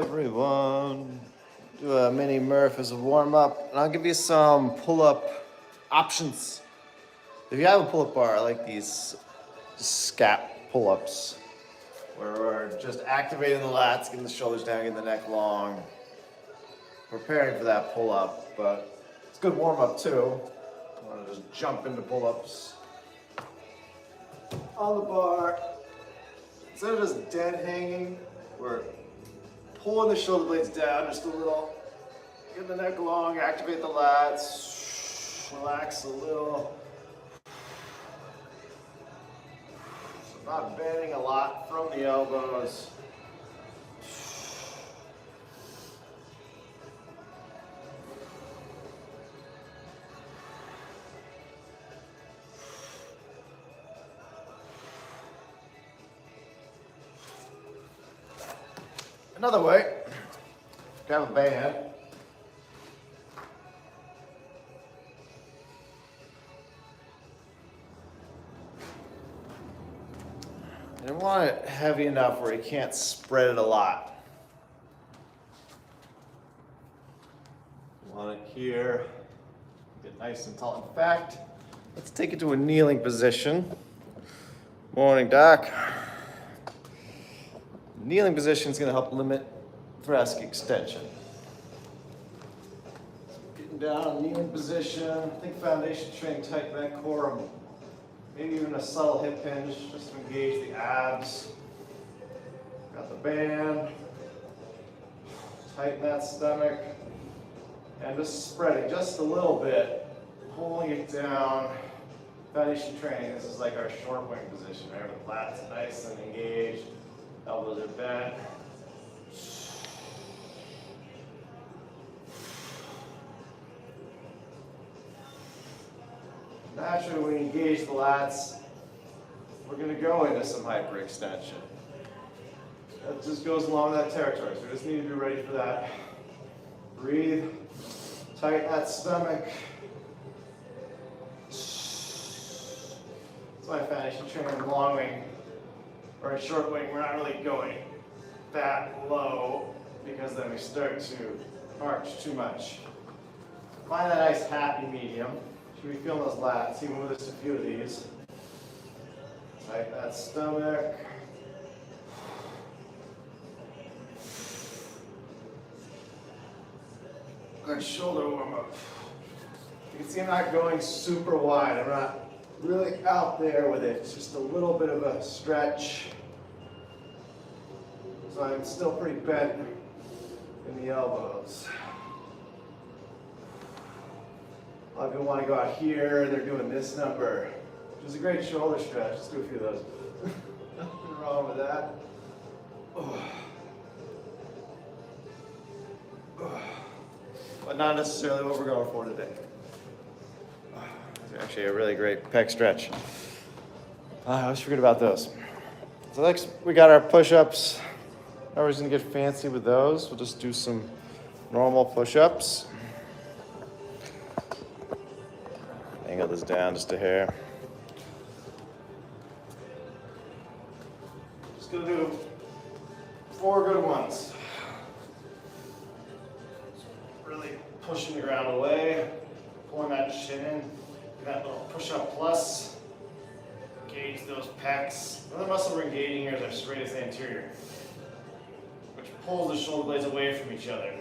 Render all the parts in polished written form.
Everyone, do a mini Murph as a warm up, and I'll give you some pull up options. If you have a pull up bar, I like these scap pull ups where we're just activating the lats, getting the shoulders down, getting the neck long, preparing for that pull up. But it's a good warm up too. I want to just jump into pull ups on the bar. Instead of just dead hanging, we're pulling the shoulder blades down just a little, get the neck long, activate the lats, relax a little. So not bending a lot from the elbows. Another way, grab a band. And I want it heavy enough where you can't spread it a lot. You want it here, get nice and tall. In fact, let's take it to a kneeling position. Morning, Doc. Kneeling position is going to help limit thoracic extension. Getting down, kneeling position. Think foundation training, tighten that core. Maybe even a subtle hip hinge just to engage the abs. Got the band. Tighten that stomach. And just spreading just a little bit. Pulling it down. Foundation training, this is like our short wing position, right? Where the lats nice and engaged. Elbows are bent. Naturally, when we engage the lats, we're going to go into some hyperextension. That just goes along that territory, so we just need to be ready for that. Breathe, tighten that stomach. That's why foundation training long wing or a short wing, we're not really going that low because then we start to arch too much. Find that nice happy medium. Should be feeling those lats, even with just a few of these. Tighten that stomach. Good shoulder warm up. You can see I'm not going super wide. I'm not really out there with it. It's just a little bit of a stretch. So I'm still pretty bent in the elbows. A lot of people want to go out here, they're doing this number, which is a great shoulder stretch. Let's do a few of those. Nothing wrong with that. But not necessarily what we're going for today. It's actually a really great pec stretch. I always forget about those. So next we got our push-ups. Now we're just gonna get fancy with those. We'll just do some normal push-ups. Angle this down just a hair. Just gonna do 4 good ones. Really pushing the ground away, pulling that shin in, that little push-up plus. Engage those pecs. Another muscle we're engaging here is our serratus anterior, which pulls the shoulder blades away from each other.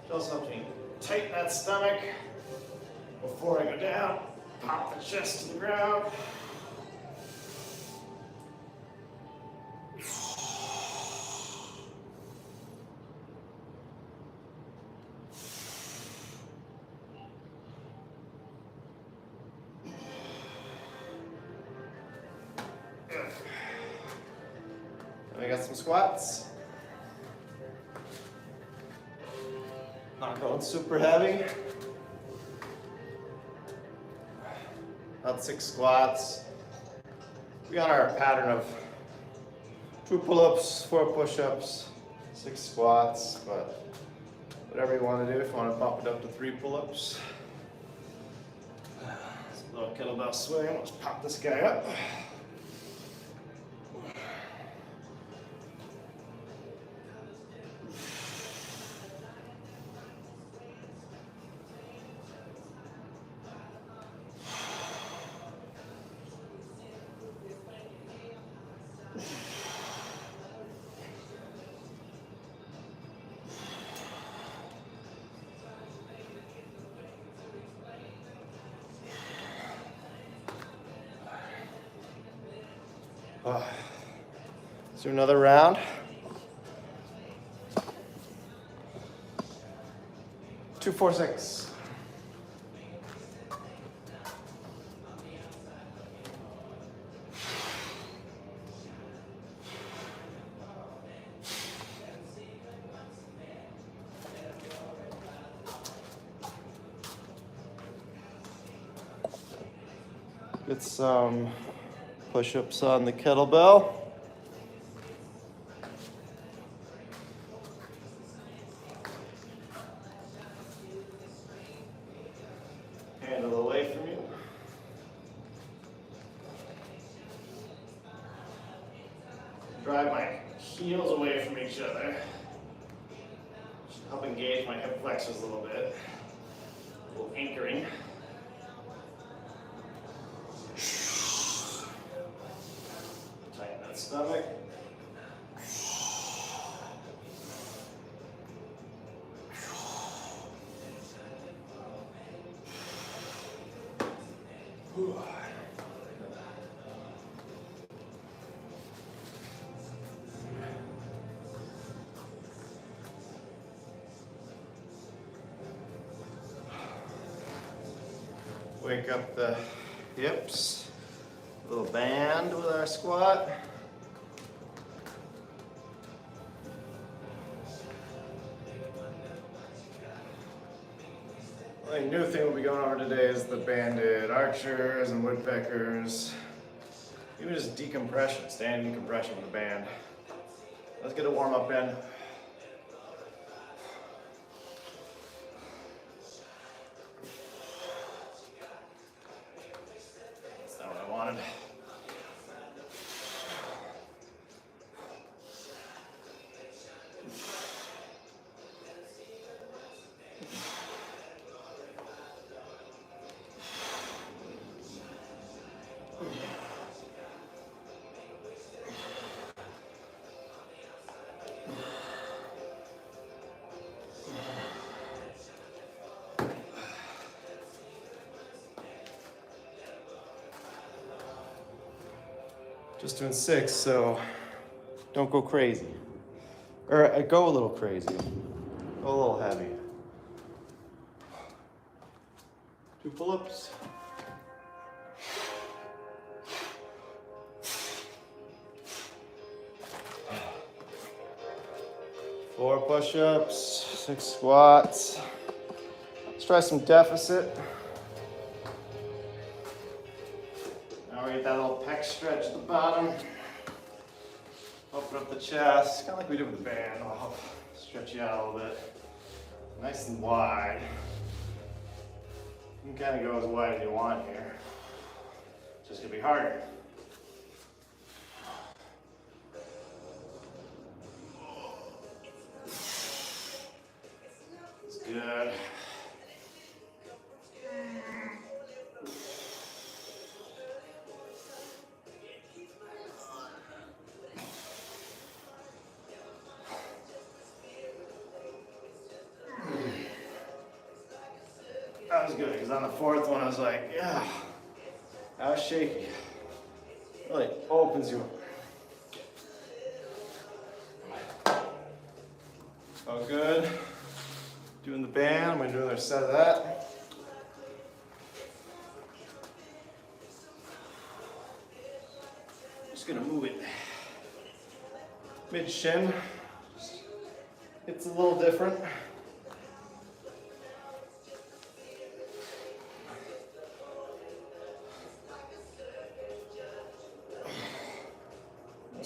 Just helps me tighten that stomach. Before I go down, pop the chest to the ground. Then we got some squats. Not going super heavy. About 6 squats. We got our pattern of 2 pull-ups, 4 push-ups, 6 squats, but whatever you want to do. If you want to bump it up to 3 pull-ups. A little kettlebell swing. Let's pop this guy up. Let's do another round. Two, 4, 6. Get some push-ups on the kettlebell. Handle away from you. Drive my heels away from each other. Help engage my hip flexors a little bit. A little anchoring. Tighten that stomach. Wake up the hips. A little band with our squat. The only new thing we'll be going over today is the banded archers and woodpeckers. Even just decompression, standing decompression with the band. Let's get a warm up in. That's not what I wanted. Just doing 6, so don't go crazy. Or go a little crazy. Go a little heavy. 2 pull-ups. 4 push-ups, 6 squats. Let's try some deficit. Now we get that little pec stretch at the bottom. Open up the chest, kind of like we did with the band. I'll help stretch you out a little bit. Nice and wide. You can kind of go as wide as you want here. It's just gonna be harder. It's good. That was good, because on the 4th one I was like, yeah, that was shaky. Really opens you up. Oh, good. Doing the band, I'm gonna do another set of that. Just gonna move it mid shin. It's a little different.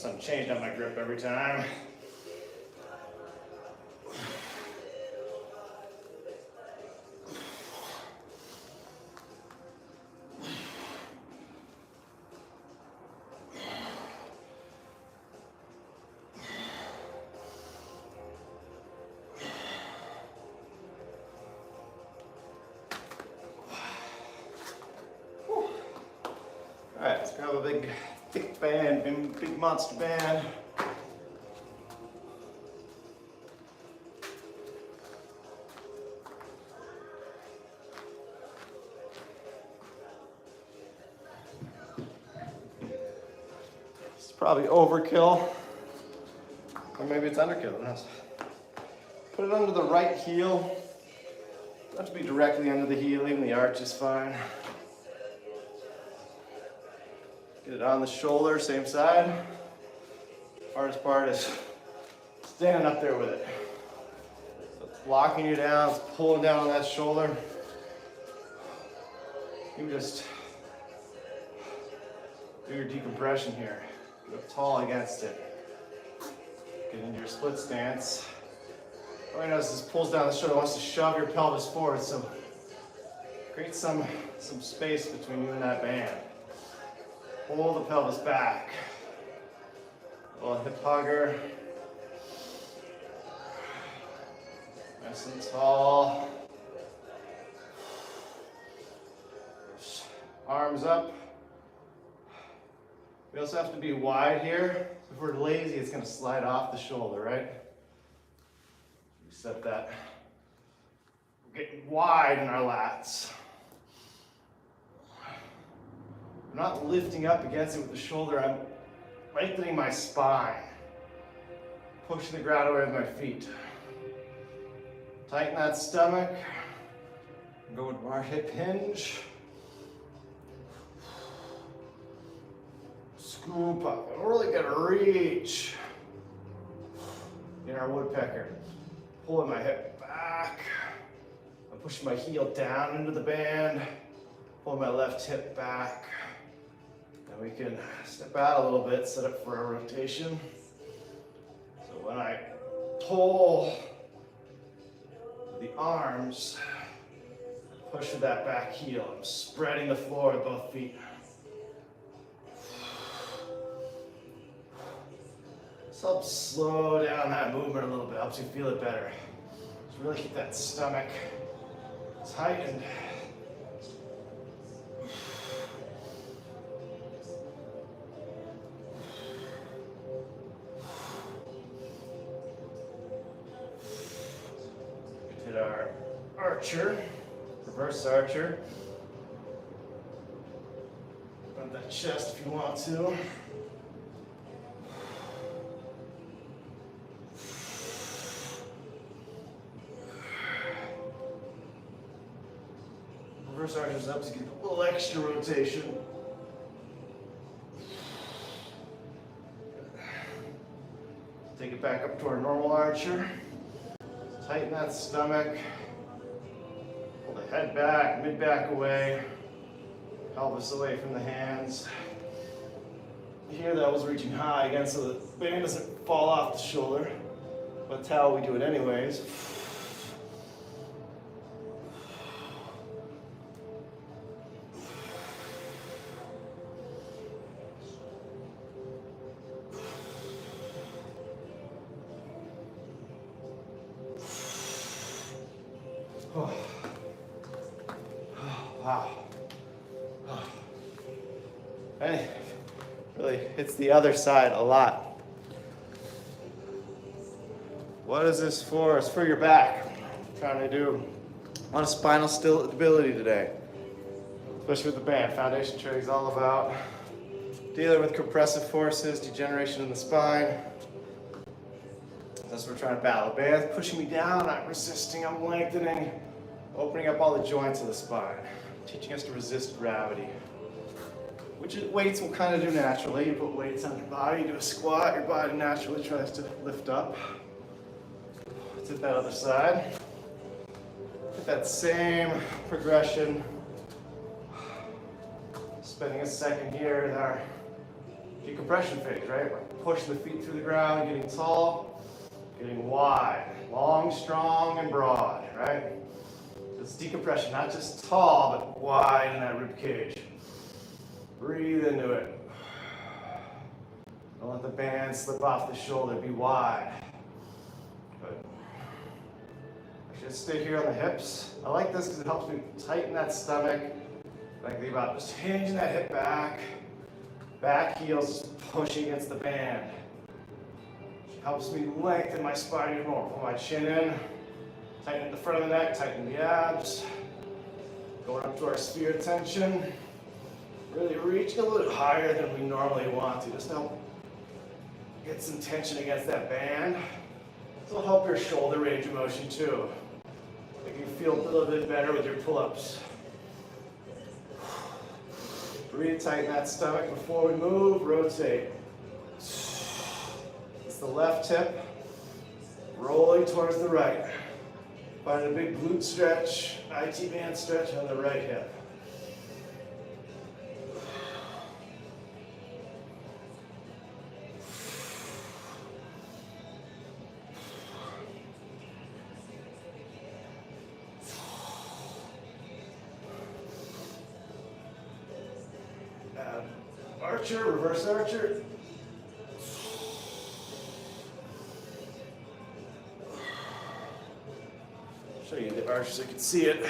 I'm changing up my grip every time. All right, let's grab a big, thick band, big monster band. probably overkill, or maybe it's underkill, who knows? Put it under the right heel. Don't have to be directly under the heel, even the arch is fine. Get it on the shoulder, same side. Hardest part is standing up there with it. So it's locking you down, it's pulling down on that shoulder. You just do your decompression here. Get tall against it. Get into your split stance. All I notice is this pulls down the shoulder, wants to shove your pelvis forward, so create some space between you and that band. Pull the pelvis back. A little hip hugger. Nice and tall. Arms up. We also have to be wide here. If we're lazy, it's going to slide off the shoulder, right? Set that. We're getting wide in our lats. I'm not lifting up against it with the shoulder. I'm lengthening my spine. Pushing the ground away with my feet. Tighten that stomach. Go into our hip hinge. Scoop up. I'm really gonna reach in our woodpecker. Pulling my hip back. I'm pushing my heel down into the band. Pulling my left hip back. And we can step out a little bit, set up for a rotation. So when I pull the arms, push with that back heel. I'm spreading the floor with both feet. This helps slow down that movement a little bit, helps you feel it better. Just really keep that stomach tightened. We did our archer, reverse archer. Run that chest if you want to. Reverse arches up to get a little extra rotation. Take it back up to our normal archer. Tighten that stomach. Pull the head back, mid-back away. Pelvis away from the hands. Here that was reaching high again so the band doesn't fall off the shoulder. But that's how we do it anyways. Oh. Oh, wow. Oh. And it really hits the other side a lot. What is this for? It's for your back. I'm trying to do a lot of spinal stability today, especially with the band. Foundation training is all about dealing with compressive forces, degeneration in the spine. That's what we're trying to battle. The band's pushing me down, I'm resisting, I'm lengthening, opening up all the joints of the spine, teaching us to resist gravity, which weights will kind of do naturally. You put weights on your body, you do a squat, your body naturally tries to lift up. Let's hit that other side. Hit that same progression. Spending a second here in our decompression phase, right? We're pushing the feet through the ground, getting tall. Getting wide, long, strong, and broad, right? It's decompression, not just tall, but wide in that rib cage. Breathe into it. Don't let the band slip off the shoulder, be wide. Good. I should stay here on the hips. I like this because it helps me tighten that stomach. I think about just hinging that hip back. Back heels pushing against the band. Helps me lengthen my spine even more. Pull my chin in, tighten the front of the neck, tighten the abs. Going up to our sphere tension. Really reaching a little higher than we normally want to. Just help Get some tension against that band. This will help your shoulder range of motion too. Make you feel a little bit better with your pull-ups. Breathe, tighten that stomach before we move, rotate. It's the left hip, rolling towards the right. Find a big glute stretch, IT band stretch on the right hip. Archer, reverse archer. Show you the arch so you can see it.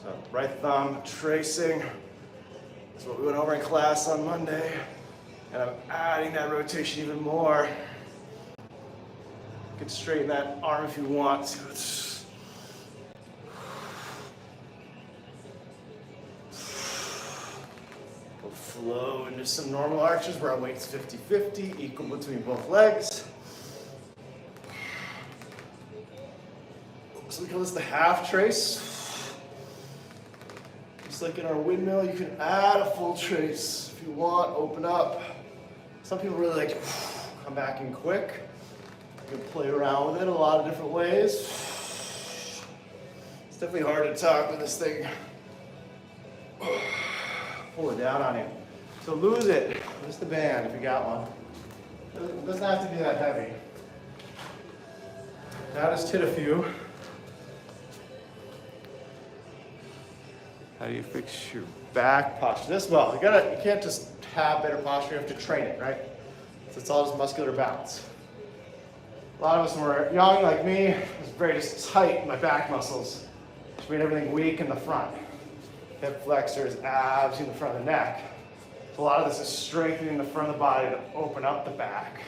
So right thumb tracing. That's what we went over in class on Monday. And I'm adding that rotation even more. You can straighten that arm if you want to. Flow into some normal arches where our weight's 50-50, equal between both legs. So we call this the half trace. Just like in our windmill, you can add a full trace if you want, open up. Some people really like to come back in quick. You can play around with it a lot of different ways. It's definitely hard to talk with this thing. Pull it down on you. So lose it. Lose the band if you got one. It doesn't have to be that heavy. Now just hit a few. How do you fix your back posture? This well, you can't just have better posture, you have to train it, right? So it's all just muscular balance. A lot of us when we're young, like me, was very just tight in my back muscles, which made everything weak in the front. Hip flexors, abs in the front of the neck. So a lot of this is strengthening the front of the body to open up the back.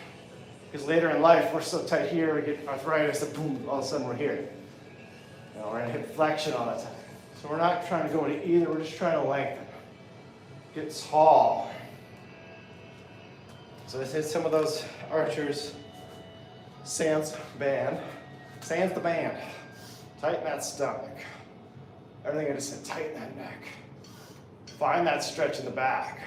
Because later in life, we're so tight here, we get arthritis, and boom, all of a sudden we're here. You know, we're in hip flexion all the time. So we're not trying to go into either, we're just trying to lengthen. Get tall. So this is some of those archers. Sans band. Sans the band. Tighten that stomach. Everything I just said, tighten that neck. Find that stretch in the back.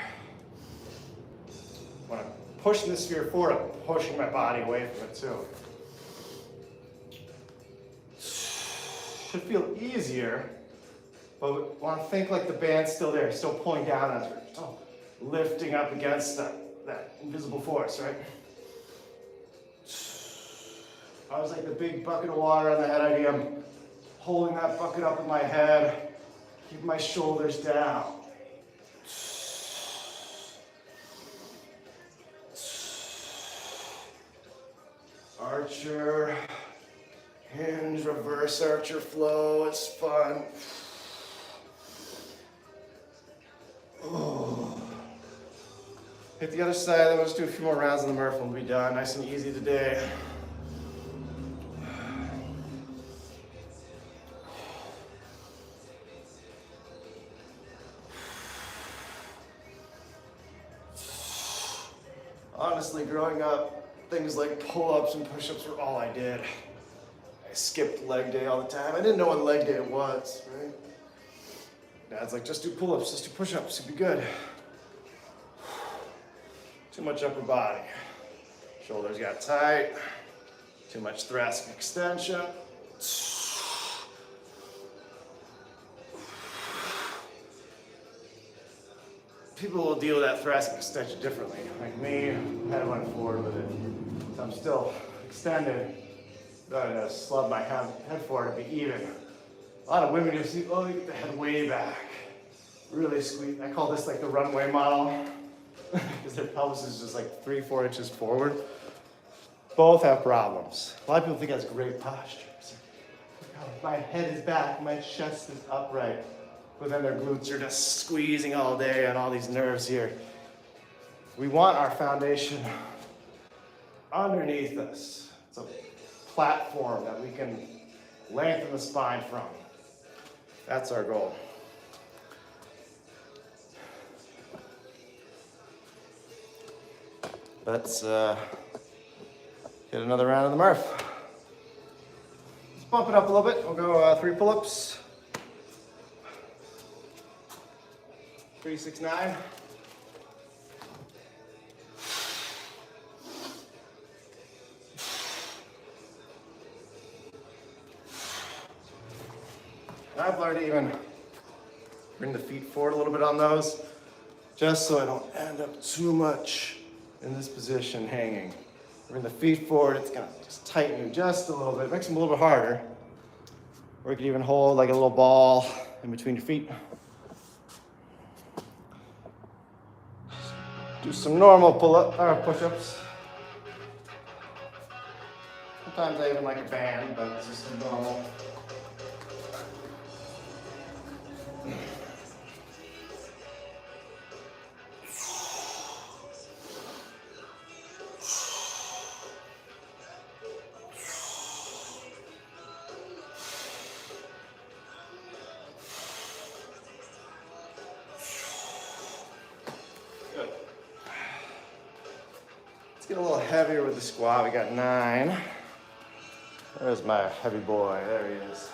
When I'm pushing the sphere forward, I'm pushing my body away from it too. Should feel easier, but we want to think like the band's still there, still pulling down as we're lifting up against that invisible force, right? I was like the big bucket of water on the head idea. I'm holding that bucket up in my head, keep my shoulders down. Archer, hinge, reverse archer flow, it's fun. Oh. Hit the other side, then we'll just do a few more rounds of the Murph and we'll be done. Nice and easy today. Honestly, growing up, things like pull-ups and push-ups were all I did. I skipped leg day all the time. I didn't know what leg day was, right? Dad's like, just do pull-ups, just do push-ups, you'll be good. Too much upper body. Shoulders got tight. Too much thoracic extension. People will deal with that thoracic extension differently. Like me, I had went forward with it. So I'm still extended. Gotta slub my head forward to be even. A lot of women you see, oh, they get the head way back. Really squeeze. I call this like the runway model. Because their pelvis is just like 3-4 inches forward. Both have problems. A lot of people think that's great posture. My head is back, my chest is upright. But then their glutes are just squeezing all day on all these nerves here. We want our foundation underneath us. It's a platform that we can lengthen the spine from. That's our goal. Let's get another round of the Murph. Let's bump it up a little bit. We'll go 3 pull-ups. 3, 6, 9. I've learned to even bring the feet forward a little bit on those, just so I don't end up too much in this position hanging. Bring the feet forward, it's gonna just tighten you just a little bit. It makes them a little bit harder. Or you can even hold like a little ball in between your feet. Do some normal pull-up or push-ups. Sometimes I even like a band, but it's just some normal. Good. Let's get a little heavier with the squat. We got 9. There's my heavy boy. There he is.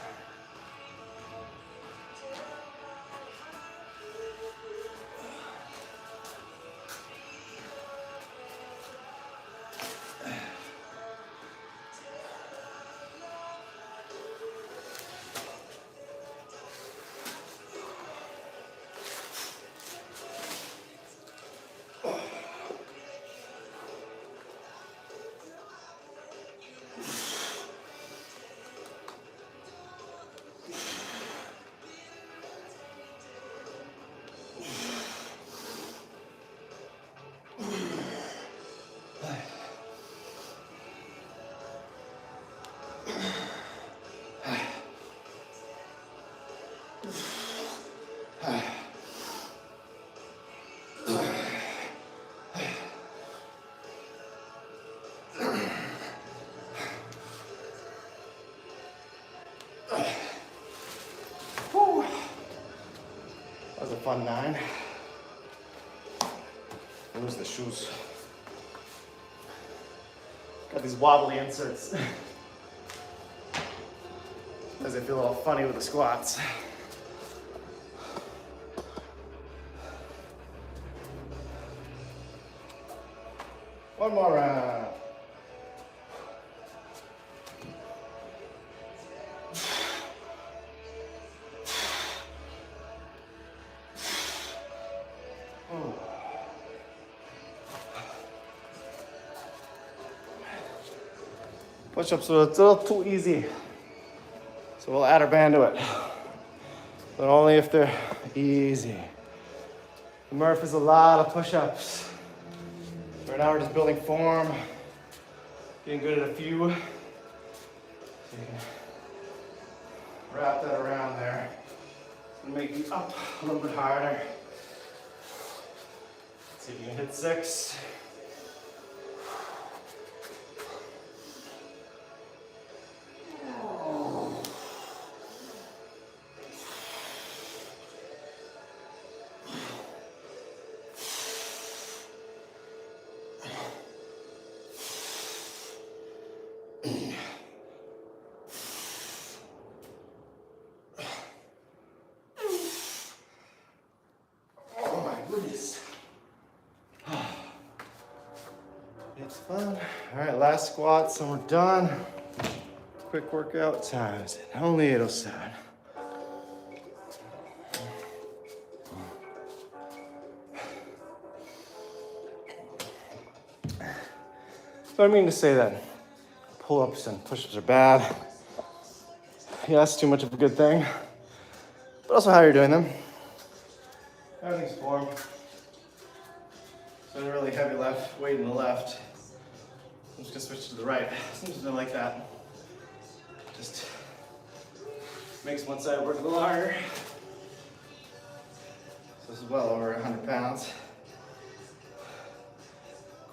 That was a fun 9. Lose the shoes. Got these wobbly inserts. As I feel a little funny with the squats. One more round. Push-ups are a little too easy, so we'll add our band to it, but only if they're easy. The Murph is a lot of push-ups. Right now we're just building form, getting good at a few. So you can wrap that around there and make you up a little bit harder. Let's see if you can hit 6. It's fun. All right, last squats and we're done. Quick workout times. Only 807. So I mean to say that pull-ups and push-ups are bad. Yeah, that's too much of a good thing. But also how you're doing them. Everything's form. So a really heavy left weight in the left. I'm just gonna switch to the right. Something like that. Just makes one side work a little harder. So this is well over 100 pounds.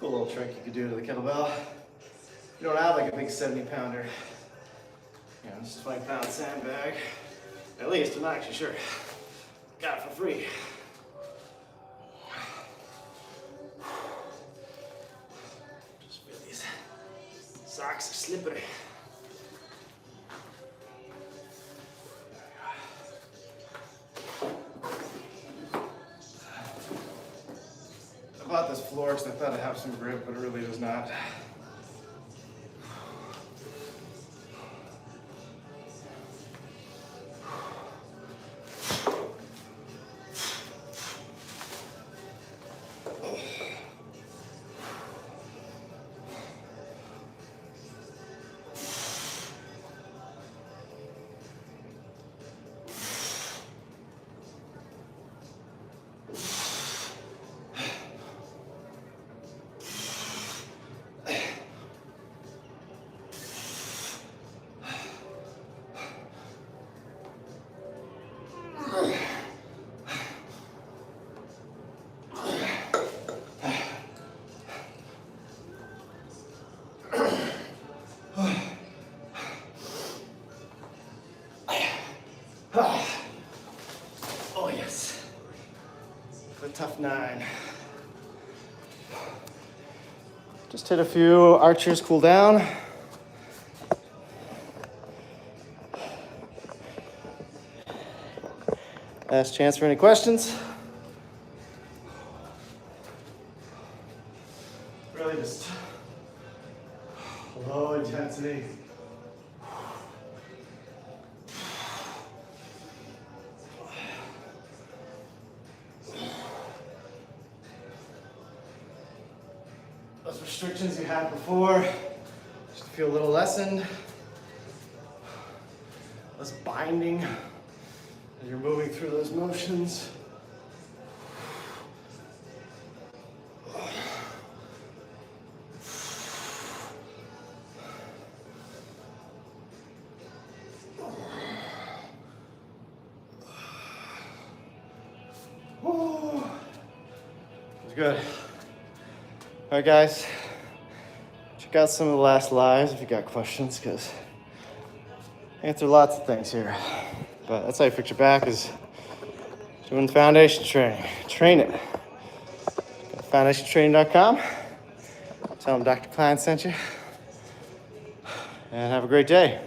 Cool little trick you could do to the kettlebell. You don't have like a big 70-pounder. You know, just a 20-pound sandbag. At least, I'm not actually sure. Got it for free. slippery. I bought this floor because I thought it'd have some grip, but it really does not. Oh yes, the tough 9. Just hit a few archers, cool down. Last chance for any questions. Really just low intensity. Those restrictions you had before just feel a little lessened. Less binding as you're moving through those motions. It's good. All right, guys, check out some of the last lives if you got questions, because I answer lots of things here. But that's how you fix your back, is doing foundation training. Train it. Go to foundationtraining.com. Tell them Dr. Klein sent you. And have a great day.